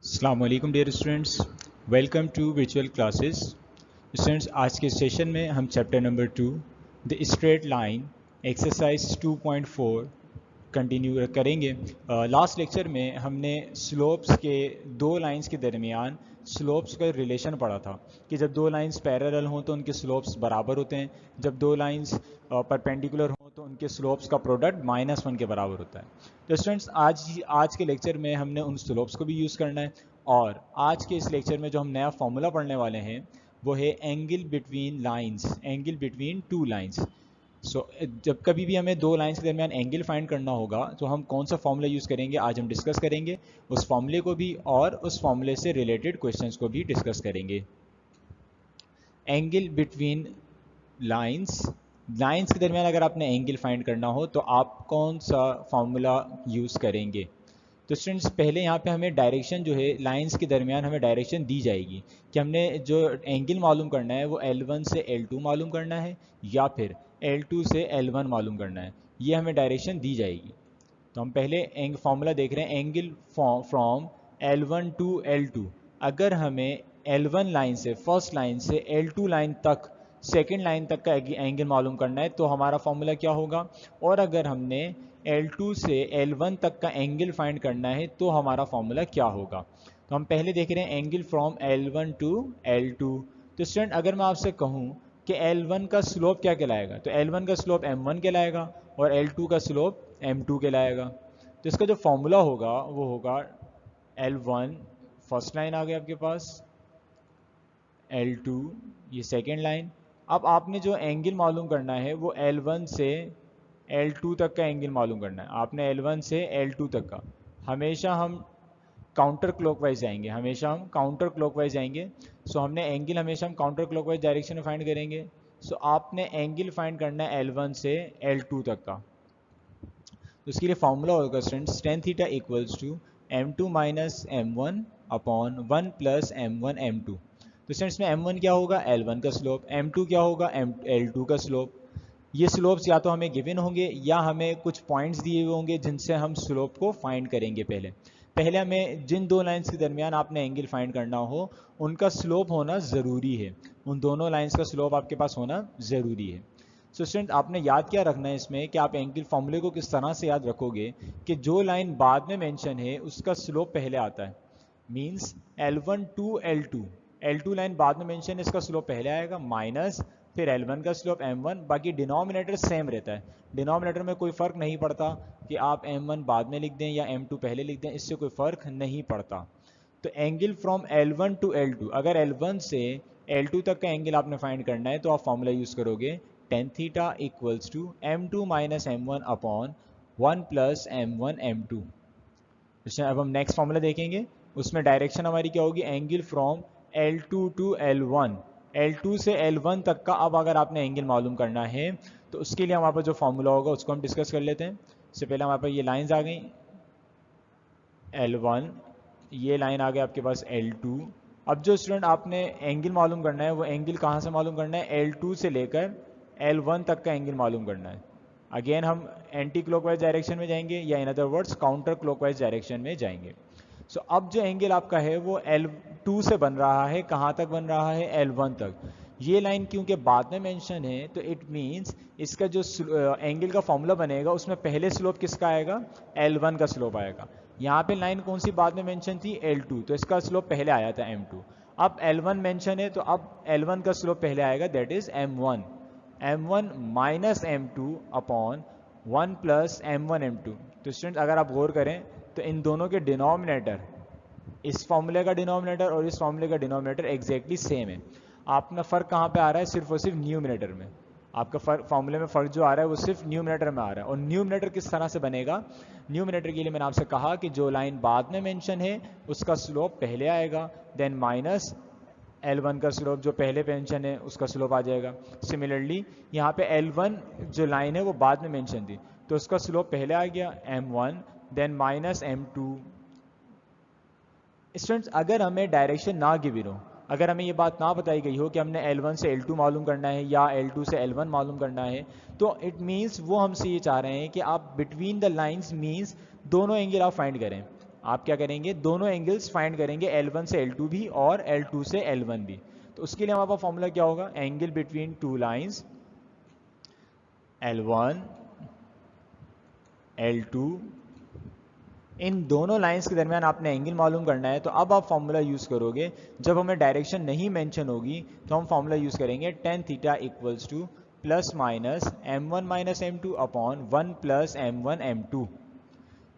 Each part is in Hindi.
अस्सलाम वालेकुम dear students, welcome to virtual classes. Students, आज के सेशन में हम chapter number 2 the straight line exercise 2.4 continue करेंगे। लास्ट लेक्चर में हमने स्लोप्स के दो लाइंस के दरमियान स्लोप्स का रिलेशन पढ़ा था कि जब दो लाइंस पैरेलल हों तो उनके स्लोप्स बराबर होते हैं, जब दो लाइंस परपेंडिकुलर हों तो उनके स्लोप्स का प्रोडक्ट -1 के बराबर होता है। तो स्टूडेंट्स, आज के लेक्चर में हमने उन स्लोप्स को भी यूज़ करना है और आज के इस लेक्चर में जो हम नया फॉर्मूला पढ़ने वाले हैं वो है angle between lines, angle between two lines. जब कभी भी हमें दो लाइंस के दरमियान एंगल फाइंड करना होगा तो हम कौन सा फॉर्मूला यूज़ करेंगे, आज हम डिस्कस करेंगे उस फॉर्मूले को भी और उस फॉर्मूले से रिलेटेड क्वेश्चंस को भी डिस्कस करेंगे। एंगल बिटवीन लाइंस, लाइंस के दरमियान अगर आपने एंगल फाइंड करना हो तो आप कौन सा फॉर्मूला यूज़ करेंगे। तो स्टूडेंट्स, पहले यहाँ पे हमें डायरेक्शन जो है लाइंस के दरमियान हमें डायरेक्शन दी जाएगी कि हमने जो एंगल मालूम करना है वो L1 से L2 मालूम करना है या फिर L2 से L1 मालूम करना है, ये हमें डायरेक्शन दी जाएगी। तो हम पहले फॉर्मूला देख रहे हैं, angle from L1 to L2। अगर हमें L1 लाइन से, फर्स्ट लाइन से L2 लाइन तक, सेकेंड लाइन तक का एंगल मालूम करना है तो हमारा फॉर्मूला क्या होगा, और अगर हमने L2 से L1 तक का एंगल फाइंड करना है तो हमारा फॉर्मूला क्या होगा। तो हम पहले देख रहे हैं angle from L1 to L2। तो स्टूडेंट, अगर मैं आपसे कहूँ कि L1 का स्लोप क्या कहलाएगा तो L1 का स्लोप M1 कहलाएगा और L2 का स्लोप M2 कहलाएगा। तो इसका जो फॉर्मूला होगा वो होगा L1 फर्स्ट लाइन आ गई आपके पास, L2 ये सेकेंड लाइन। अब आपने जो एंगल मालूम करना है वो L1 से L2 तक का एंगल मालूम करना है। आपने L1 से L2 तक का, हमेशा हम काउंटर क्लॉकवाइज जाएंगे, हमेशा हम काउंटर क्लॉकवाइज जाएंगे। सो हमने एंगल हमेशा हम काउंटर क्लॉकवाइज डायरेक्शन में फाइंड करेंगे। सो आपने एंगल फाइंड करना है L1 से L2 तक का। तो उसके लिए फॉर्मूला होगा students, tan theta equals to M2 minus M1 upon 1 plus M1 M2। तो स्टूडेंट्स में M1 क्या होगा, L1 का स्लोप, M2 क्या होगा, L2 का स्लोप। ये स्लोप्स या तो हमें गिवन होंगे या हमें कुछ पॉइंट्स दिए हुए होंगे जिनसे हम स्लोप को फाइंड करेंगे। पहले हमें जिन दो लाइंस के दरमियान आपने एंगल फाइंड करना हो उनका स्लोप होना ज़रूरी है, उन दोनों लाइंस का स्लोप आपके पास होना ज़रूरी है। सो स्टूडेंट, आपने याद क्या रखना है इसमें कि आप एंगल फॉर्मूले को किस तरह से याद रखोगे कि जो लाइन बाद में मेंशन है उसका स्लोप पहले आता है। Means L1 to L2, L2 line बाद में मेंशन है, इसका स्लोप पहले आएगा, माइनस फिर L1 का स्लोप M1, बाकी डिनोमिनेटर सेम रहता है। डिनोमिनेटर में कोई फ़र्क नहीं पड़ता कि आप M1 बाद में लिख दें या M2 पहले लिख दें, इससे कोई फ़र्क नहीं पड़ता। तो angle from L1 to L2, अगर L1 से L2 तक का एंगल आपने फाइंड करना है तो आप फॉर्मूला यूज़ करोगे tan theta equals to M2 minus M1 upon 1 plus M1 M2। अब हम नेक्स्ट फॉर्मूला देखेंगे, उसमें डायरेक्शन हमारी क्या होगी, angle from L2 to L1, L2 से L1 तक का। अब अगर आपने एंगल मालूम करना है तो उसके लिए हमारे पास जो फॉर्मूला होगा उसको हम डिस्कस कर लेते हैं। इससे पहले हमारे पास ये लाइंस आ गई, L1, ये लाइन आ गई आपके पास L2। अब जो स्टूडेंट आपने एंगल मालूम करना है वो एंगल कहाँ से मालूम करना है, L2 से लेकर L1 तक का एंगल मालूम करना है। अगेन हम एंटी क्लॉकवाइज डायरेक्शन में जाएंगे या in other words counter clockwise direction में जाएंगे। सो अब जो एंगल आपका है वो L2 से बन रहा है, कहाँ तक बन रहा है, L1 तक। ये लाइन क्योंकि बाद में मेंशन है तो इट मींस इसका जो एंगल का फॉर्मूला बनेगा उसमें पहले स्लोप किसका आएगा, L1 का स्लोप आएगा। यहाँ पे लाइन कौन सी बाद में मेंशन थी, L2, तो इसका स्लोप पहले आया था M2। अब L1 मेंशन है तो अब L1 का स्लोप पहले आएगा, that is M1 minus M2 upon 1 plus M1 M2। तो स्टूडेंट, अगर आप गौर करें तो इन दोनों के डिनोमिनेटर, इस फॉर्मूले का डिनोमिनेटर और इस फॉर्मूले का डिनोमिनेटर एग्जैक्टली सेम है। आपका फ़र्क कहाँ पे आ रहा है, सिर्फ और सिर्फ न्यूमिनेटर में। आपका फॉर्मूले में फ़र्क जो आ रहा है वो सिर्फ न्यूमिनेटर में आ रहा है। और न्यूमिनेटर किस तरह से बनेगा, न्यूमिनेटर के लिए मैंने आपसे कहा कि जो लाइन बाद में मेंशन है उसका स्लोप पहले आएगा, देन माइनस L1 का स्लोप जो पहले मेंशन है उसका स्लोप आ जाएगा। सिमिलरली यहाँ पे L1 जो लाइन है वो बाद में मेंशन थी तो उसका स्लोप पहले आ गया M1, then minus M2। Students, अगर हमें डायरेक्शन ना गिवन हो, अगर हमें ये बात ना बताई गई हो कि हमने L1 से L2 मालूम करना है या L2 से L1 मालूम करना है, तो इट मीन्स वो हमसे ये चाह रहे हैं कि आप बिटवीन द लाइंस मीन्स दोनों एंगल आप फाइंड करें। आप क्या करेंगे, दोनों एंगल्स फाइंड करेंगे, L1 से L2 भी और L2 से L1 भी। तो उसके लिए हमारे पास फॉर्मूला क्या होगा, angle between two lines L1 L2, इन दोनों लाइंस के दरमियान आपने एंगल मालूम करना है। तो अब आप फॉर्मूला यूज़ करोगे, जब हमें डायरेक्शन नहीं मेंशन होगी तो हम फॉर्मूला यूज़ करेंगे tan theta equals two plus minus m1 minus m2 upon 1 plus m1 m2।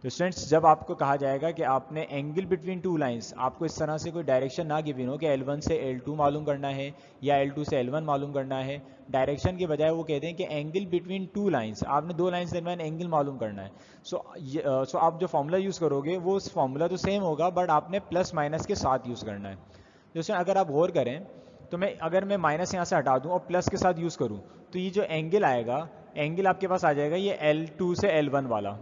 तो स्टूडेंट्स, जब आपको कहा जाएगा कि आपने एंगल बिटवीन टू लाइंस, आपको इस तरह से कोई डायरेक्शन ना गिवन हो कि L1 से L2 मालूम करना है या L2 से L1 मालूम करना है, डायरेक्शन के बजाय वो कहते हैं कि एंगल बिटवीन टू लाइंस, आपने दो लाइंस के दरमियान एंगल मालूम करना है। सो आप जो फॉर्मूला यूज़ करोगे वो उस फॉर्मूला तो सेम होगा, बट आपने प्लस माइनस के साथ यूज़ करना है। जैसे अगर आप गौर करें तो अगर मैं माइनस यहाँ से हटा दूँ और प्लस के साथ यूज़ करूँ, तो ये जो एंगल आएगा, एंगल आपके पास आ जाएगा ये L2 से L1 वाला,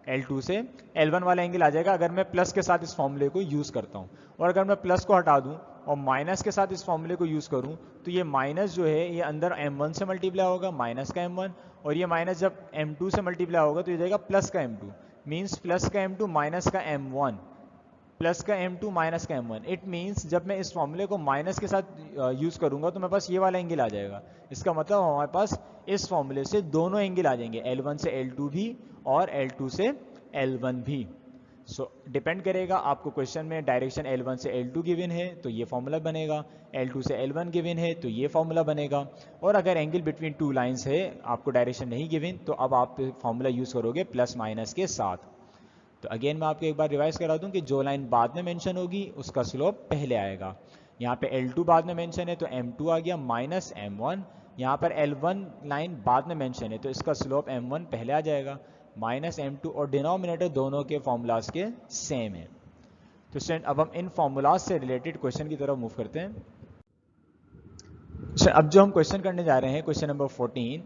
L2 से L1 वाला एंगल आ जाएगा अगर मैं प्लस के साथ इस फॉर्मूले को यूज़ करता हूँ। और अगर मैं प्लस को हटा दूँ और माइनस के साथ इस फॉर्मूले को यूज़ करूँ, तो ये माइनस जो है ये अंदर m1 से मल्टीप्लाई होगा, माइनस का m1, और ये माइनस जब m2 से मल्टीप्लाई होगा तो ये जाएगा प्लस का m2, मीन्स प्लस का m2 माइनस का m1, प्लस का m2 माइनस का m1। इट मीन्स जब मैं इस फॉर्मूले को माइनस के साथ यूज़ करूँगा तो मेरे पास ये वाला एंगल आ जाएगा। इसका मतलब हमारे पास इस फॉर्मूले से दोनों एंगल आ जाएंगे, L1 से L2 भी और L2 से L1 भी। सो डिपेंड करेगा, आपको क्वेश्चन में डायरेक्शन L1 से L2 गिवन है तो ये फॉर्मूला बनेगा, L2 से L1 गिवन है तो ये फॉर्मूला बनेगा। और अगर एंगल बिटवीन टू लाइंस है, आपको डायरेक्शन नहीं गिवन, तो अब आप फॉर्मूला यूज़ करोगे प्लस माइनस के साथ। तो अगेन मैं आपको एक बार रिवाइज करा दूं कि जो लाइन बाद में मेंशन होगी उसका स्लोप पहले आएगा। यहाँ पे L2 बाद में मेंशन है तो M2 आ गया माइनस M1। यहाँ पर L1 लाइन बाद में मेंशन है तो इसका स्लोप M1 पहले आ जाएगा माइनस M2, और डिनोमिनेटर दोनों के फॉर्मूलाज के सेम है। तो स्टूडेंट, अब हम इन फॉर्मूलाज से रिलेटेड क्वेश्चन की तरफ मूव करते हैं। अब जो हम क्वेश्चन करने जा रहे हैं, क्वेश्चन नंबर 14,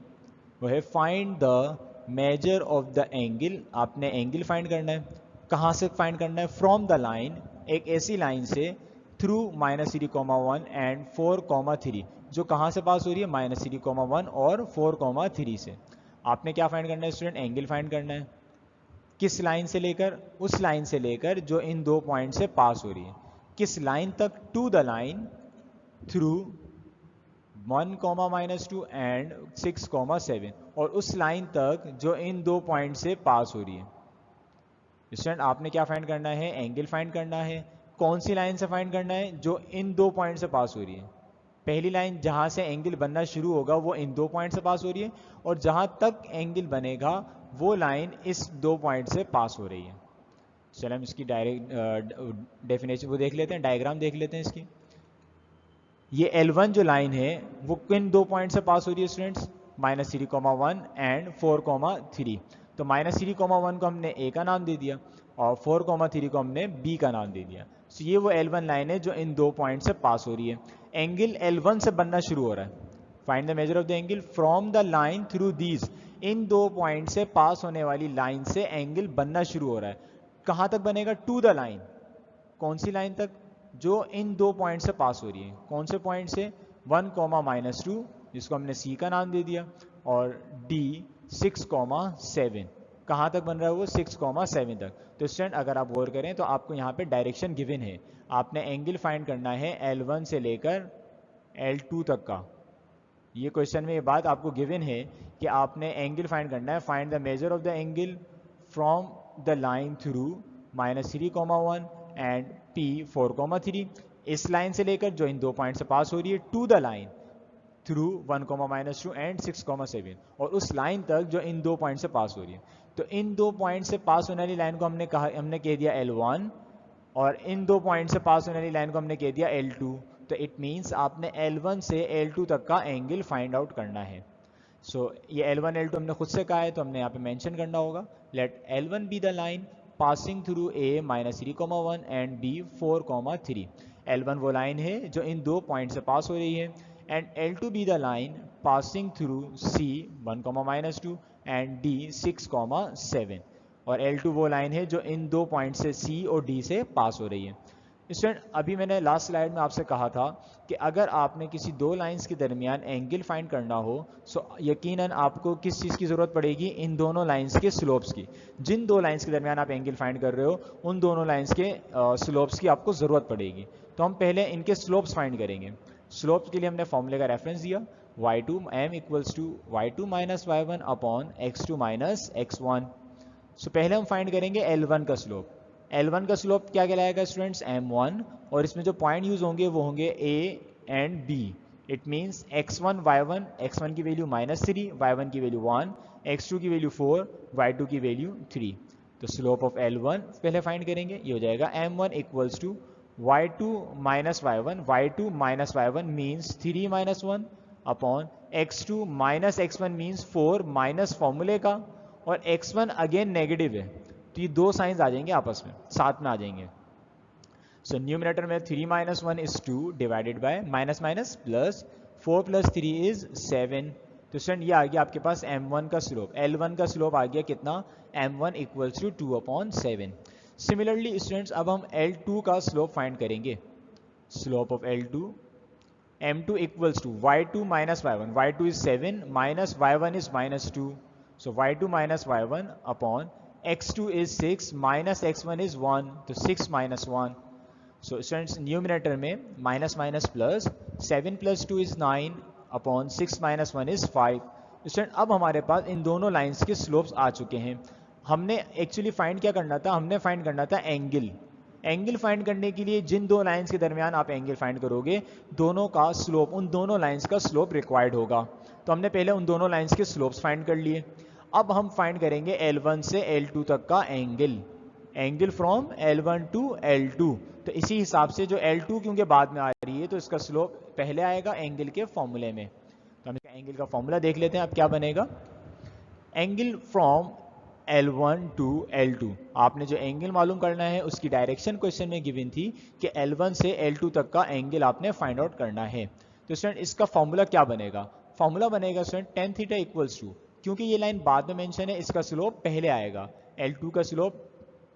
वो है find the measure of the angle. आपने एंगल फाइंड करना है, कहाँ से फाइंड करना है, फ्रॉम द लाइन, एक ऐसी लाइन से थ्रू -3,1 एंड 4,3, जो कहाँ से पास हो रही है, -3,1 और 4,3 से। आपने क्या फाइंड करना है स्टूडेंट, एंगल फाइंड करना है। किस लाइन से लेकर, उस लाइन से लेकर जो इन दो पॉइंट से पास हो रही है। किस लाइन तक, to the line through 1, -2 and 6,7, और उस लाइन तक जो इन दो पॉइंट से पास हो रही है। स्टूडेंट, आपने क्या फाइंड करना है, एंगल फाइंड करना है। कौन सी लाइन से फाइंड करना है, जो इन दो पॉइंट से पास हो रही है। पहली लाइन जहां से एंगल बनना शुरू होगा वो इन दो पॉइंट से पास हो रही है, और जहां तक एंगल बनेगा वो लाइन इस दो पॉइंट से पास हो रही है। चलो हम इसकी डायरेक्ट डेफिनेशन वो देख लेते हैं, डायग्राम देख लेते हैं इसकी। ये L1 जो लाइन है वो किन दो पॉइंट से पास हो रही है स्टूडेंट्स, -3,1 एंड 4,3। तो -3,1 को हमने A का नाम दे दिया और 4,3 को हमने B का नाम दे दिया। सो ये वो L1 लाइन है जो इन दो पॉइंट से पास हो रही है। एंगल L1 से बनना शुरू हो रहा है। Find the measure of the angle from the line through these, इन दो पॉइंट से पास होने वाली लाइन से एंगल बनना शुरू हो रहा है। कहाँ तक बनेगा, टू द लाइन। कौन सी लाइन तक, जो इन दो पॉइंट से पास हो रही है। कौन से पॉइंट से, 1, -2, जिसको हमने C का नाम दे दिया, और D 6,7। कहाँ तक बन रहा है वो, 6,7 तक। तो स्टूडेंट, अगर आप गौर करें तो आपको यहाँ पे डायरेक्शन गिवन है। आपने एंगल फाइंड करना है L1 से लेकर L2 तक का। ये क्वेश्चन में ये बात आपको गिवन है कि आपने एंगल फाइंड करना है। Find the measure of the angle from the line through -3,1 and P 4,3। इस लाइन से लेकर जो इन दो पॉइंट से पास हो रही है, to the line through 1, -2 and 6,7, और उस लाइन तक जो इन दो पॉइंट से पास हो रही है। तो इन दो पॉइंट से पास होने वाली लाइन को हमने कह दिया L1, और इन दो पॉइंट से पास होने वाली लाइन को हमने कह दिया L2। तो इट मीन्स आपने L1 से L2 तक का एंगल फाइंड आउट करना है। सो ये L1 L2 हमने खुद से कहा है तो हमने यहाँ पे मेंशन करना होगा। Let L1 be the line passing through A -3,1 and B 4,3। L1 वो लाइन है जो इन दो पॉइंट से पास हो रही है, and L2 B the line passing through C 1, -2 and D 6,7, और L2 वो लाइन है जो इन दो पॉइंट से C और D से पास हो रही है। स्टूडेंट अभी मैंने लास्ट स्लाइड में आपसे कहा था कि अगर आपने किसी दो लाइंस के दरमियान एंगल फाइंड करना हो सो यकीनन आपको किस चीज़ की ज़रूरत पड़ेगी, इन दोनों लाइंस के स्लोप्स की। जिन दो लाइंस के दरमियान आप एंगल फाइंड कर रहे हो उन दोनों लाइंस के स्लोप्स की आपको ज़रूरत पड़ेगी। तो हम पहले इनके स्लोप्स फाइंड करेंगे। स्लोप्स के लिए हमने फॉर्मूले का रेफरेंस दिया, y2 m equals to y2 minus y1 upon x2 minus x1। So पहले हम फाइंड करेंगे L1 का स्लोप। L1 का स्लोप क्या कहलाएगा स्टूडेंट्स, m1, और इसमें जो पॉइंट यूज होंगे वो होंगे a and b। It means x1 y1, x1 की वैल्यू -3, y1 की वैल्यू 1, x2 की वैल्यू 4, y2 की वैल्यू 3। तो स्लोप ऑफ L1 पहले फाइंड करेंगे, ये हो जाएगा m1 equals to y2 minus y1, y2 minus y1 means 3 minus 1 upon x2 minus x1 means 4 minus फॉर्मूले का, और x1 अगेन नेगेटिव है तो ये दो साइंस आ जाएंगे आपस में, साथ में आ जाएंगे। सो न्यूमिनेटर में 3 minus 1 is 2 divided by minus minus plus 4 plus 3 is 7। तो स्टूडेंट ये आ गया आपके पास m1 का स्लोप। L1 का स्लोप आ गया कितना, m1 equals to 2/7। Similarly students अब हम L2 का स्लोप फाइंड करेंगे। Slope of L2, m2 equals to y2 minus y1, y2 is 7 minus y1 is -2, so y2 minus y1 upon x2 is 6 minus x1 is 1, तो 6 minus 1। so स्टूडेंट्स न्यूमिनेटर में minus minus plus 7 plus 2 is 9 upon 6 minus 1 is 5। Student अब हमारे पास इन दोनों लाइंस के स्लोप्स आ चुके हैं। हमने एक्चुअली फाइंड क्या करना था, हमने फाइंड करना था एंगल। एंगल फाइंड करने के लिए जिन दो लाइंस के दरमियान आप एंगल फाइंड करोगे दोनों का स्लोप, उन दोनों लाइंस का स्लोप रिक्वायर्ड होगा। तो हमने पहले उन दोनों लाइंस के स्लोप्स फाइंड कर लिए। अब हम फाइंड करेंगे L1 से L2 तक का angle, angle from L1 to L2। तो इसी हिसाब से जो L2 क्योंकि बाद में आ रही है तो इसका स्लोप पहले आएगा एंगल के फॉर्मूले में। तो हम इसका एंगल का फॉर्मूला देख लेते हैं। अब क्या बनेगा, angle from L1 to L2। आपने जो एंगल मालूम करना है उसकी डायरेक्शन क्वेश्चन में गिवन थी कि L1 से L2 तक का एंगल आपने फाइंड आउट करना है। तो स्टूडेंट इसका फॉर्मूला क्या बनेगा, फॉर्मूला बनेगा student tan theta equals to, क्योंकि ये लाइन बाद में मेंशन है इसका स्लोप पहले आएगा। L2 का स्लोप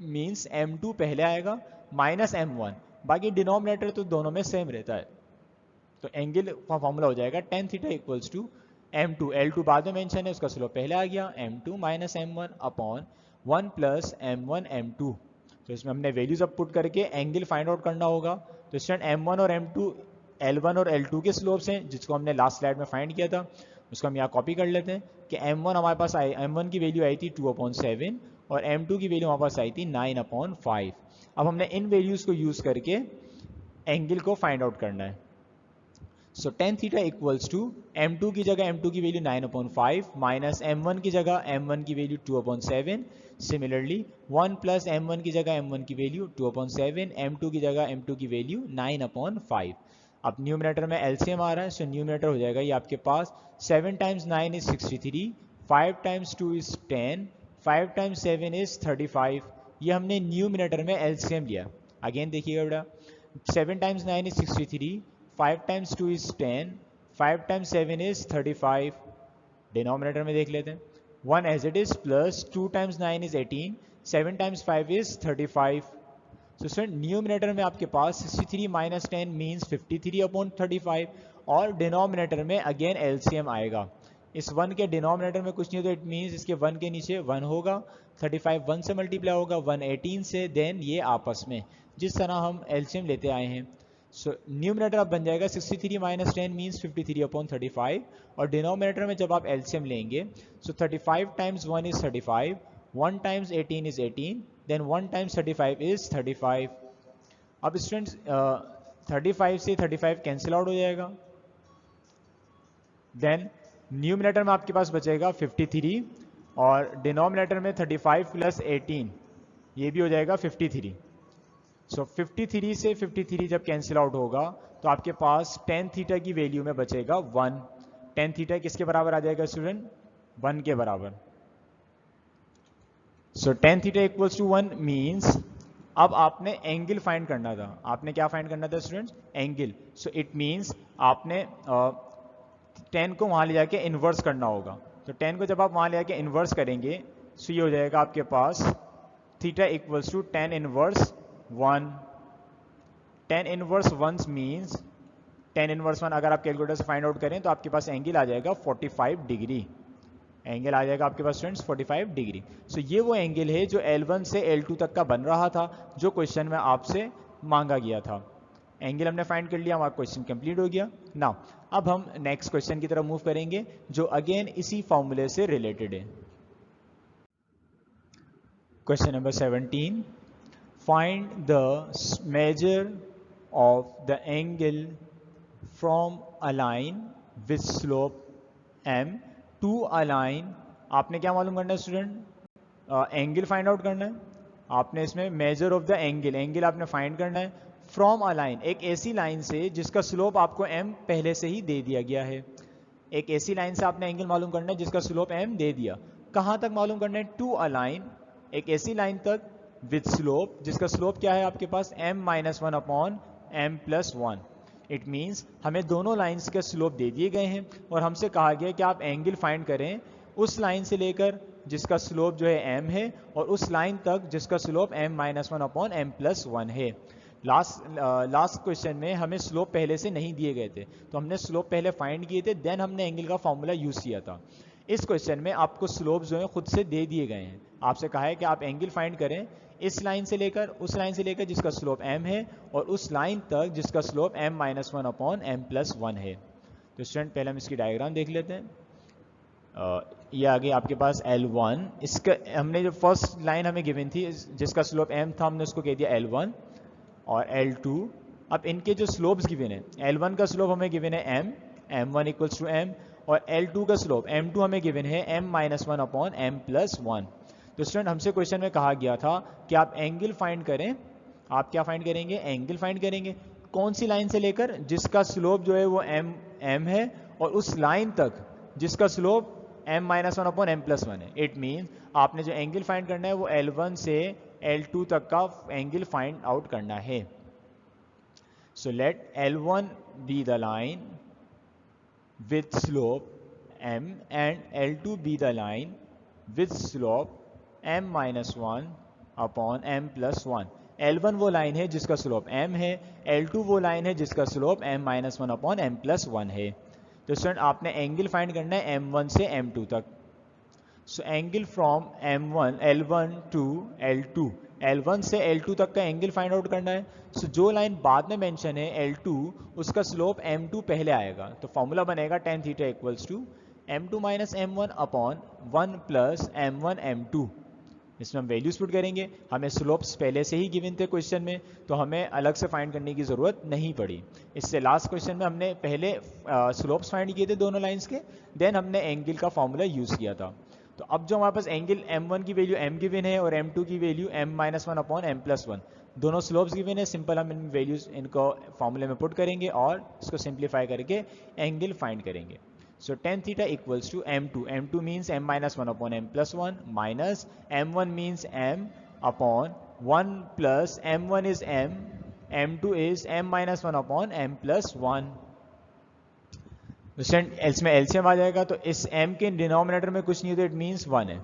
मींस m2 पहले आएगा माइनस m1, बाकी डिनोमिनेटर तो दोनों में सेम रहता है। तो एंगल का फॉर्मूला हो जाएगा tan theta equals to m2, L2 बाद में मेंशन है उसका स्लोप पहले आ गया, m2 minus m1 upon 1 plus m1 m2। तो इसमें हमने वैल्यूज अब पुट करके एंगल फाइंड आउट करना होगा। तो स्टूडेंट m1 और m2 L1 और L2 के स्लोप्स हैं जिसको हमने लास्ट स्लाइड में फाइंड किया था, उसको हम यहाँ कॉपी कर लेते हैं कि m1 हमारे पास आई, m1 की वैल्यू आई थी 2/7 और m2 की वैल्यू हमारे पास आई थी 9/5। अब हमने इन वैल्यूज को यूज करके एंगल को फाइंड आउट करना है। So tan theta equals to m2 की जगह m2 की वैल्यू 9/5 माइनस m1 की जगह m1 की वैल्यू 2/7। सिमिलरली 1 प्लस m1 की जगह m1 की वैल्यू 2/7, m2 की जगह m2 की वैल्यू 9/5। अब न्यूमिनेटर में एलसीएम आ रहा है, सो न्यूमिनेटर हो जाएगा ये आपके पास 7 times 9 is 63, 5 times 2 is 10, 5 times 7 is 35। ये हमने न्यूमिनेटर में एलसीएम लिया। अगेन देखिएगा बेटा, 7 times 9 is 63, 5 times 2 is 10, 5 times 7 is 35। Denominator में देख लेते हैं 1 as it is plus 2 times 9 is 18, 7 times 5 is 35। तो स्टूडेंट न्यूमिनेटर में आपके पास 63 माइनस 10 मीन्स 53/35 और डिनोमिनेटर में अगेन एलसीएम आएगा। इस 1 के डिनोमिनेटर में कुछ नहीं तो इट मीन्स इसके 1 के नीचे 1 होगा, 35 1 से मल्टीप्लाई होगा 118 से, देन ये आपस में जिस तरह हम एलसीएम लेते आए हैं। सो न्यूमिनेटर अब बन जाएगा 63 माइनस 10 मीन्स 53/35 और डिनोमिनेटर में जब आप एलसीएम लेंगे so 35 times 1 is 35, 1 times 18 is 18, then 1 times 35 is 35। अब स्टूडेंट्स 35 से 35 कैंसिल आउट हो जाएगा, देन न्यूमिनेटर में आपके पास बचेगा 53 और डिनोमिनेटर में 35 प्लस 18 ये भी हो जाएगा 53। सो 53 से 53 जब कैंसिल आउट होगा तो आपके पास tan थीटा की वैल्यू में बचेगा 1। tan थीटा किसके बराबर आ जाएगा स्टूडेंट, 1 के बराबर। So tan theta equals to 1 means अब आपने एंगल फाइंड करना था। आपने क्या फाइंड करना था students, angle. So it means आपने tan को वहां ले जाके इन्वर्स करना होगा। तो tan को जब आप वहां ले जाके इन्वर्स करेंगे सो ये हो जाएगा आपके पास theta equals to tan inverse 1। tan inverse 1 मीन्स tan इनवर्स 1 अगर आप कैलकुलेटर से फाइंड आउट करें तो आपके पास एंगल आ जाएगा 45 डिग्री। एंगल आ जाएगा आपके पास स्टूडेंट्स 45 डिग्री। सो ये वो एंगल है जो L1 से L2 तक का बन रहा था, जो क्वेश्चन में आपसे मांगा गया था। एंगल हमने फाइंड कर लिया, हमारा क्वेश्चन कंप्लीट हो गया। नाउ अब हम नेक्स्ट क्वेश्चन की तरफ मूव करेंगे जो अगेन इसी फॉर्मूले से रिलेटेड है। Question number 17, find the measure of the angle from a line with slope m to a line. आपने क्या मालूम करना है स्टूडेंट? एंगल फाइंड आउट करना है। आपने इसमें major of the angle, angle आपने फाइंड करना है फ्रॉम अ लाइन, एक ऐसी लाइन से जिसका स्लोप आपको m पहले से ही दे दिया गया है। एक ऐसी लाइन से आपने एंगल मालूम करना है जिसका स्लोप m दे दिया। कहाँ तक मालूम करना है? टू अ लाइन, एक ऐसी लाइन तक विथ स्लोप जिसका स्लोप क्या है आपके पास? m minus 1 upon m plus 1। It means हमें दोनों लाइन्स के स्लोप दे दिए गए हैं और हमसे कहा गया कि आप एंगल फाइंड करें उस लाइन से लेकर जिसका स्लोप जो है m है और उस लाइन तक जिसका slope m minus 1 upon m plus 1 है। लास्ट क्वेश्चन में हमें स्लोप पहले से नहीं दिए गए थे, तो हमने स्लोप पहले फाइंड किए थे, देन हमने एंगल का फॉर्मूला यूज़ किया था। इस क्वेश्चन में आपको स्लोप जो है खुद से दे दिए गए हैं। आपसे कहा है कि आप एंगल फाइंड करें इस लाइन से लेकर उस लाइन से लेकर जिसका स्लोप m है और उस लाइन तक जिसका slope m minus 1 upon m plus 1 है। तो स्टूडेंट पहले हम इसकी डायग्राम देख लेते हैं। ये आगे आपके पास L1, इसका हमने जो फर्स्ट लाइन हमें गिवन थी जिसका स्लोप m था, हमने उसको कह दिया L1 और L2। अब इनके जो स्लोप्स गिवन है, L1 का स्लोप हमें गिवन है m, m1 equals to m, और L2 का स्लोप m2 हमें गिवन है m minus 1 upon m plus 1। तो स्टूडेंट हमसे क्वेश्चन में कहा गया था कि आप एंगल फाइंड करें। आप क्या फाइंड करेंगे? एंगल फाइंड करेंगे। कौन सी लाइन से लेकर? जिसका स्लोप जो है वो m है और उस लाइन तक जिसका slope m minus 1 upon m plus 1 है। इट मीन आपने जो एंगल फाइंड करना है वो L1 से L2 तक का एंगल फाइंड आउट करना है। So let L1 be the line with slope m and L2 be the line with slope m minus 1 upon m plus 1। L1 वो लाइन है जिसका स्लोप m है, L2 वो लाइन है जिसका slope m minus 1 upon m plus 1 है। तो स्टूडेंट आपने एंगल फाइंड करना है m1 से m2 तक। So angle from L1 to L2, L1 से L2 तक का एंगल फाइंड आउट करना है। सो जो लाइन बाद में मेंशन है L2, उसका स्लोप m2 पहले आएगा, तो फॉर्मूला बनेगा tan theta equals to m2 minus m1 upon 1 plus m1 m2। इसमें हम वैल्यूज पुट करेंगे। हमें स्लोप्स पहले से ही गिवन थे क्वेश्चन में, तो हमें अलग से फाइंड करने की ज़रूरत नहीं पड़ी। इससे लास्ट क्वेश्चन में हमने पहले स्लोप्स फाइंड किए थे दोनों लाइंस के, देन हमने एंगल का फॉर्मूला यूज़ किया था। तो अब जो हमारे पास एंगल m1 की वैल्यू m गिवन है और m2 की value m minus 1 upon m plus 1, दोनों स्लोप्स गिवन है। सिंपल हम इन वैल्यूज इनको फॉर्मूले में पुट करेंगे और इसको सिंप्लीफाई करके एंगल फाइंड करेंगे। So tan theta equals to m2. m2 means m minus 1 upon m plus 1 minus m1 means m upon 1 plus m1 is m, m2 is m minus 1 upon m plus 1। इसमें एलसीएम आ जाएगा, तो इस m के डिनोमिनेटर में कुछ नहीं होता, इट मीन्स 1 है।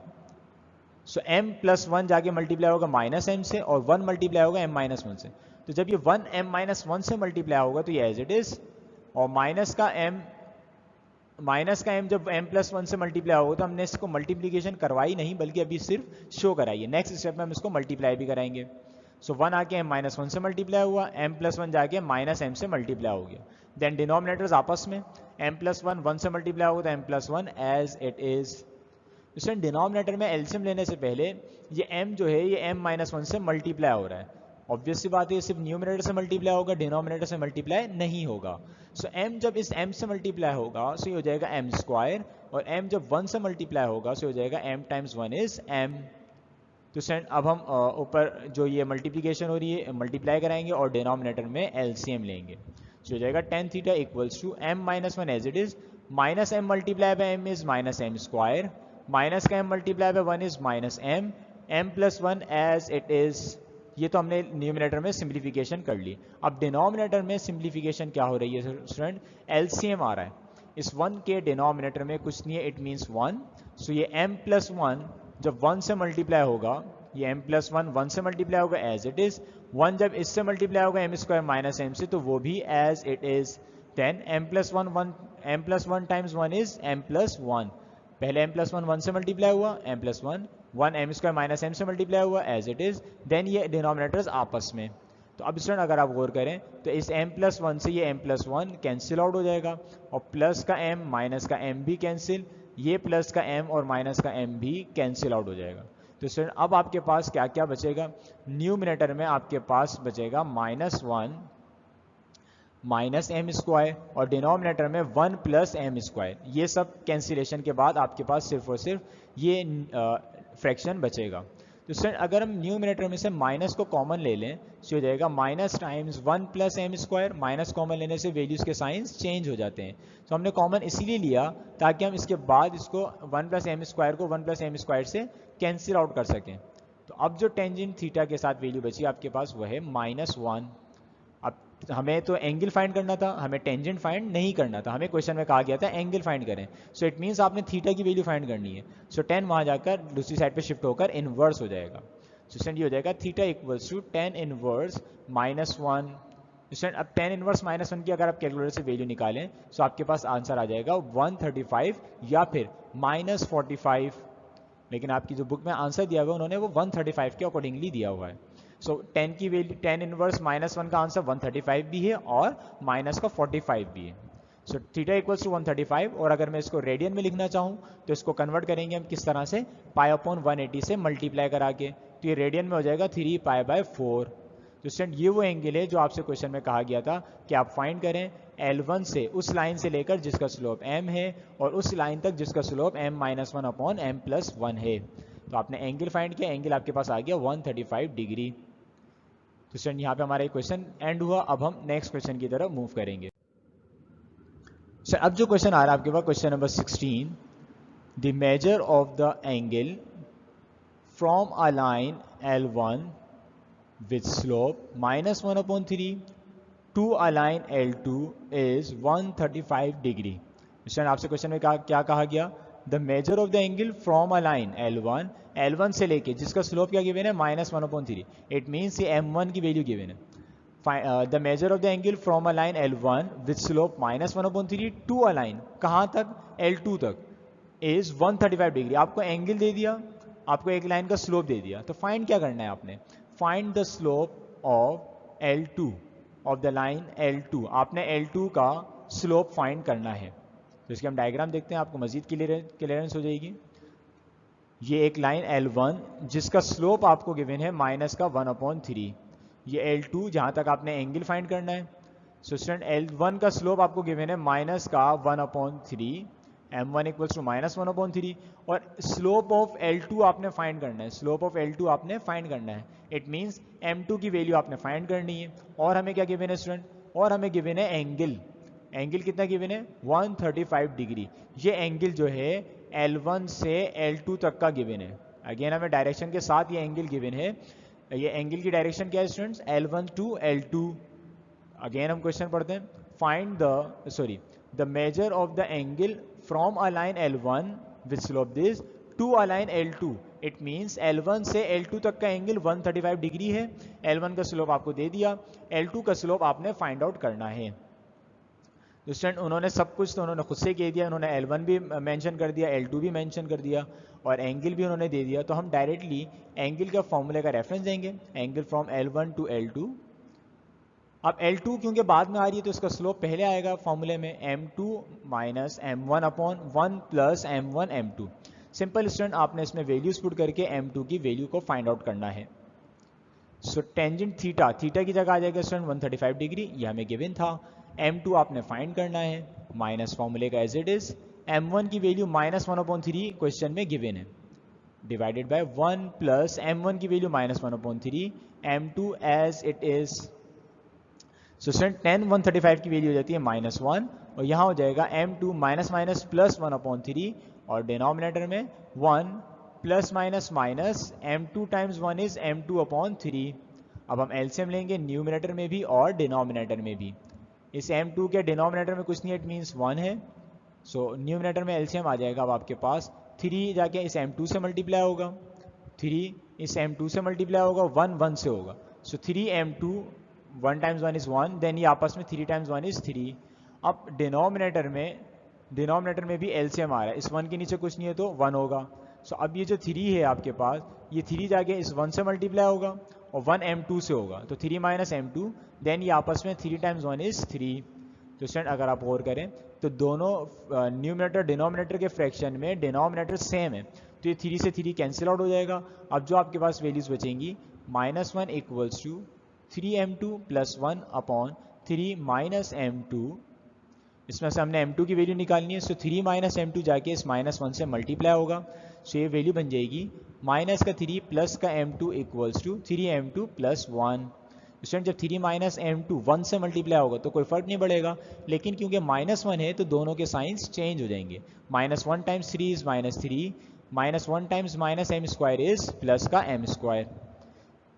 सो m प्लस 1 जाके मल्टीप्लाई होगा माइनस m से और 1 मल्टीप्लाई होगा m माइनस 1 से। तो जब ये 1 m माइनस 1 से मल्टीप्लाई होगा तो ये एज इट इज, और माइनस का m जब m प्लस 1 से मल्टीप्लाई होगा, तो हमने इसको मल्टीप्लीकेशन करवाई नहीं बल्कि अभी सिर्फ शो कराई है। नेक्स्ट स्टेप में हम इसको मल्टीप्लाई भी कराएंगे। सो 1 आके m माइनस 1 से मल्टीप्लाई हुआ, m प्लस 1 जाके माइनस m से मल्टीप्लाई हो गया। देन डिनोमिनेटर्स आपस में, m प्लस 1 1 से मल्टीप्लाई होगा तो m plus 1 as it is. इसमें डिनोमिनेटर में एलसीएम लेने से पहले ये m जो है ये m माइनस 1 से मल्टीप्लाई हो रहा है। ऑब्वियस सी बात है, सिर्फ न्यूमरेटर से मल्टीप्लाई होगा, डिनोमिनेटर से मल्टीप्लाई नहीं होगा। सो m जब इस m से मल्टीप्लाई होगा सो ये हो जाएगा m स्क्वायर, और m जब 1 से मल्टीप्लाई होगा सो हो जाएगा m टाइम्स 1 इज m। तो सेंड अब हम ऊपर जो ये मल्टीप्लिकेशन हो रही है मल्टीप्लाई कराएंगे और डिनोमिनेटर में एलसीएम लेंगे। सो हो जाएगा tan theta equals to m minus 1 as it is, minus m multiply by m is minus m square, minus का m multiply by 1 is minus m, m plus 1 as it is. ये तो हमने न्यूमिनेटर में सिंप्लीफिकेशन कर ली। अब डिनोमिनेटर में सिंप्लीफिकेशन क्या हो रही है स्टूडेंट? एलसीएम आ रहा है। इस 1 के डिनोमिनेटर में कुछ नहीं है, इट मीन्स 1। सो ये m प्लस 1 जब 1 से मल्टीप्लाई होगा, ये m प्लस 1 1 से मल्टीप्लाई होगा एज इट इज, 1 जब इससे मल्टीप्लाई होगा एम स्क्वायर माइनस एम से, तो वो भी as it is. Then m plus one m plus one times one is m plus one. पहले एम प्लस वन से मल्टीप्लाई हुआ m plus one m square minus m से मल्टीप्लाई हुआ एज इट इज। देन ये डिनोमिनेटर्स आपस में। तो अब स्टूडेंट अगर आप गौर करें तो इस m प्लस वन से ये m plus one cancel out हो जाएगा, और प्लस का m माइनस का m भी कैंसिल, ये प्लस का m और माइनस का m भी कैंसिल आउट हो जाएगा। तो स्टूडेंट अब आपके पास क्या क्या बचेगा, न्यूमिनेटर में आपके पास बचेगा minus one minus m square, और डिनोमिनेटर में 1 प्लस एम स्क्वायर। ये सब कैंसिलेशन के बाद आपके पास सिर्फ और सिर्फ ये फ्रैक्शन बचेगा। तो स्टूडेंट अगर हम न्यूमिनेटर में से माइनस को कॉमन ले लें तो हो जाएगा minus times 1 plus m square. Minus common लेने से वैल्यूज़ के साइंस चेंज हो जाते हैं, तो हमने कॉमन इसीलिए लिया ताकि हम इसके बाद इसको 1 प्लस एम स्क्वायर को 1 प्लस एम स्क्वायर से कैंसिल आउट कर सकें। तो अब जो टेंजेंट थीटा के साथ वैल्यू बची आपके पास वह है -1। अब हमें तो एंगल फाइंड करना था, हमें टेंजेंट फाइंड नहीं करना था। हमें क्वेश्चन में कहा गया था एंगल फाइंड करें, सो इट मीन्स आपने थीटा की वैल्यू फाइंड करनी है। सो 10 वहाँ जाकर दूसरी साइड पे शिफ्ट होकर इनवर्स हो जाएगा। सो स्टूडेंट ये हो जाएगा theta equals to 10 inverse -1। Student अब 10 इनवर्स -1 की अगर आप कैलकुलेटर से वैल्यू निकालें तो आपके पास आंसर आ जाएगा 135 या फिर -45। लेकिन आपकी जो बुक में आंसर दिया हुआ है उन्होंने वो 135 के अकॉर्डिंगली दिया हुआ है। सो 10 की वैल्यू 10 इनवर्स -1 का आंसर 135 भी है और माइनस का 45 भी है। सो थीटा इक्वल्स टू 135, और अगर मैं इसको रेडियन में लिखना चाहूँ तो इसको कन्वर्ट करेंगे हम किस तरह से, पाई अपॉन 180 से मल्टीप्लाई करा के, तो ये रेडियन में हो जाएगा 3 पाई बाय 4। तो स्टूडेंट ये वो एंगल है जो आपसे क्वेश्चन में कहा गया था कि आप फाइंड करें L1 से, उस लाइन से लेकर जिसका स्लोप m है और उस लाइन तक जिसका स्लोप m-1 अपॉन m+1 है। तो आपने एंगल फाइंड किया, एंगल आपके पास आ गया 135 डिग्री। तो स्टूडेंट यहाँ पे हमारा एक क्वेश्चन एंड हुआ। अब हम नेक्स्ट क्वेश्चन की तरफ मूव करेंगे। सर अब जो क्वेश्चन आ रहा है आपके पास question number 16, the measure of the angle from a line L1 with slope -1/3 to a line L2 is 135 degree. Student आपसे क्वेश्चन में क्या कहा गया, the measure of the angle from a line L1 से लेके जिसका स्लोप क्या गिवन है -1/3। इट मीन्स ये M1 की वैल्यू गिवन है। The measure of the angle from a line L1 with slope -1/3 to a line, कहाँ तक, L2 तक, इज 135 डिग्री। आपको एंगल दे दिया, आपको एक लाइन का स्लोप दे दिया, तो फाइंड क्या करना है आपने, find the slope of L2 of the line L2। आपने L2 का स्लोप फाइंड करना है। तो इसके हम डायग्राम देखते हैं, आपको मजीद क्लियरेंस हो जाएगी। ये एक लाइन L1 जिसका स्लोप आपको गिवन है -1/3। ये L2 जहाँ तक आपने एंगल फाइंड करना है। सो स्टूडेंट L1 का स्लोप आपको गिवन है -1/3, m1 इक्वल्स टू -1/3, और स्लोप ऑफ L2 आपने फाइंड करना है। स्लोप ऑफ L2 आपने फाइंड करना है, इट मीन्स m2 की वैल्यू आपने फाइंड करनी है। और हमें क्या गिवन है स्टूडेंट, और हमें गिवन है एंगल। एंगल कितना गिवन है, 135 डिग्री। ये एंगल जो है L1 से L2 तक का गिवन है। अगेन हमें डायरेक्शन के साथ ये एंगल गिवन है। ये एंगल की डायरेक्शन क्या है students, L1 to L2। Again हम क्वेश्चन पढ़ते हैं, find the measure of the angle from a line L1 with slope this to a line L2। It means L1 से L2 तक का एंगल 135 डिग्री है। L1 का स्लोप आपको दे दिया, L2 का स्लोप आपने फाइंड आउट करना है। तो स्टूडेंट उन्होंने सब कुछ तो उन्होंने खुद से कह दिया, उन्होंने L1 भी मेंशन कर दिया, L2 भी मेंशन कर दिया, और एंगल भी उन्होंने दे दिया। तो हम डायरेक्टली एंगल का फॉर्मूले का रेफरेंस देंगे, angle from L1 to L2। अब L2 क्योंकि बाद में आ रही है तो इसका स्लोप पहले आएगा फॉर्मूले में, m2 minus m1 upon 1 plus m1 m2। Simple student, आपने इसमें वैल्यूज पुट करके m2 की वैल्यू को फाइंड आउट करना है। सो टेंजेंट थीटा की जगह आ जाएगा स्टूडेंट 135 डिग्री, ये हमें गिवन था। m2 आपने फाइंड करना है, माइनस फॉर्मूले का एज इट इज, m1 की वैल्यू -1/3 क्वेश्चन में गिवन है, डिवाइडेड बाय 1 प्लस m1 की value -1/3, m2 as it is. So student 135 की वैल्यू हो जाती है -1, और यहाँ हो जाएगा m2 माइनस माइनस प्लस 1/3, और डिनोमिनेटर में 1 plus minus minus m2 times 1 is m2/3। अब हम एलसीएम लेंगे न्यूमिनेटर में भी और डिनोमिनेटर में भी। इस m2 के डिनोमिनेटर में कुछ नहीं, इट मीन्स 1 है। सो न्यूमिनेटर में एलसीएम आ जाएगा अब आपके पास 3 जाके इस m2 से मल्टीप्लाई होगा, 3 इस m2 से मल्टीप्लाई होगा, 1 1 से होगा, सो 3m2 1 टाइम्स 1 इज़ 1, देन ये आपस में 3 टाइम्स 1 इज़ 3। अब डिनोमिनेटर में भी एलसीएम आ रहा है, इस 1 के नीचे कुछ नहीं है तो 1 होगा। सो अब ये जो 3 है आपके पास, ये 3 जाके इस 1 से मल्टीप्लाई होगा और 1 m2 से होगा, तो 3 माइनस m2, देन ये आपस में 3 टाइम्स 1 इज़ 3। तो स्टूडेंट अगर आप गौर करें तो दोनों न्यूमिनेटर डिनोमिनेटर के फ्रैक्शन में डिनोमिनेटर सेम है, तो ये 3 से 3 कैंसिल आउट हो जाएगा। अब जो आपके पास वैल्यूज़ बचेंगी, -1 equals to 3m2 plus 1 upon 3 minus m2, इसमें से हमने m2 की वैल्यू निकालनी है, सो 3 माइनस m2 जाके इस -1 से मल्टीप्लाई होगा, सो ये वैल्यू बन जाएगी माइनस का 3 प्लस का m2 equals to 3m2 plus 1। Student जब 3 माइनस m2 1 से मल्टीप्लाई होगा तो कोई फ़र्क नहीं पड़ेगा, लेकिन क्योंकि -1 है तो दोनों के साइंस चेंज हो जाएंगे। -1 times 3 is -3, -1 times -m² is plus का m²,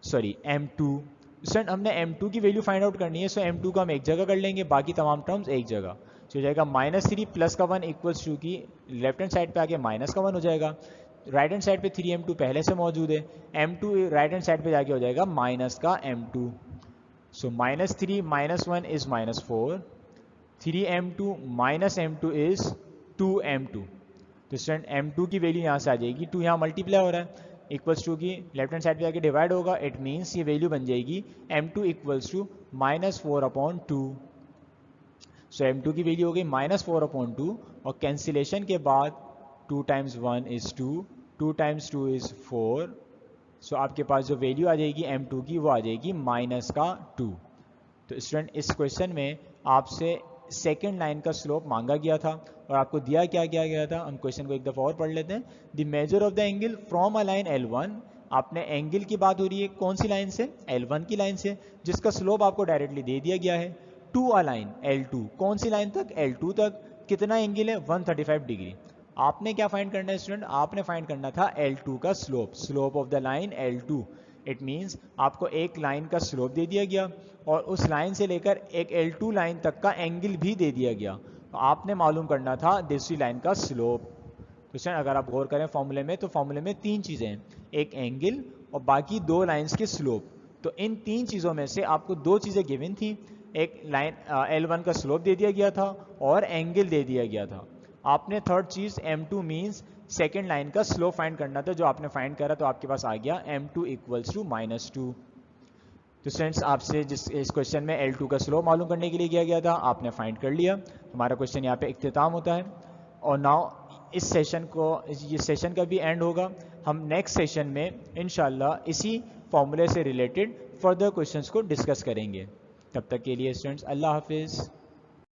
सॉरी m2। स्टूडेंट हमने m2 की वैल्यू फाइंड आउट करनी है, सो m2 को हम एक जगह कर लेंगे, बाकी तमाम टर्म्स एक जगह। तो हो जाएगा -3 प्लस का 1 इक्वल्स टू की लेफ्ट हैंड साइड पे आके माइनस का 1 हो जाएगा, राइट हैंड साइड पे 3m2 पहले से मौजूद है, m2 राइट हैंड साइड पे जाके हो जाएगा माइनस का m2। So -3 minus 1 is -4, 3m2 minus m2 is 2m2। तो स्टूडेंट m2 की वैल्यू यहाँ से आ जाएगी, 2 यहाँ मल्टीप्लाई हो रहा है, इक्वल्स टू की लेफ्ट हैंड साइड पे जाके डिवाइड होगा, इट मीन्स ये वैल्यू बन जाएगी m2 equals to -4/2। So m2 की वैल्यू हो गई -4/2, और कैंसिलेशन के बाद 2 टाइम्स 1 इज़ 2, 2 टाइम्स 2 इज़ 4। सो आपके पास जो वैल्यू आ जाएगी m2 की वो आ जाएगी -2। तो स्टूडेंट इस क्वेश्चन में आपसे सेकेंड लाइन का स्लोप मांगा गया था और आपको दिया क्या गया था, हम क्वेश्चन को एक दफ़ा और पढ़ लेते हैं। The measure of the angle from a line L1, आपने एंगल की बात हो रही है कौन सी लाइन से, L1 की लाइन से, जिसका स्लोप आपको डायरेक्टली दे दिया गया है, टू अ लाइन L2, कौन सी लाइन तक, L2 तक। कितना एंगल है, 135 डिग्री। आपने क्या फाइंड करना है स्टूडेंट, आपने फाइंड करना था L2 का slope of the line L2। It means आपको एक लाइन का स्लोप दे दिया गया और उस लाइन से लेकर एक L2 लाइन तक का एंगल भी दे दिया गया, तो आपने मालूम करना था दूसरी लाइन का स्लोप। तो स्टूडेंट अगर आप गौर करें फॉर्मूले में, तो फॉर्मूले में 3 चीज़ें हैं, एक एंगल और बाकी 2 लाइन्स के स्लोप। तो इन 3 चीज़ों में से आपको 2 चीज़ें गिवन थी, एक लाइन L1 का स्लोप दे दिया गया था और एंगल दे दिया गया था। आपने थर्ड चीज़ m2 मीन्स सेकेंड लाइन का स्लोप फाइंड करना था, जो आपने फाइंड करा, तो आपके पास आ गया m2 इक्वल्स टू -2। तो स्टूडेंट्स आपसे जिस इस क्वेश्चन में L2 का स्लोप मालूम करने के लिए किया गया था, आपने फाइंड कर लिया। हमारा क्वेश्चन यहाँ पे इख्तिताम होता है और नाउ इस सेशन ये सेशन का भी एंड होगा। हम नेक्स्ट सेशन में इंशाल्लाह इसी फॉर्मूले से रिलेटेड फर्दर क्वेश्चंस को डिस्कस करेंगे। तब तक के लिए स्टूडेंट्स अल्लाह हाफिज़।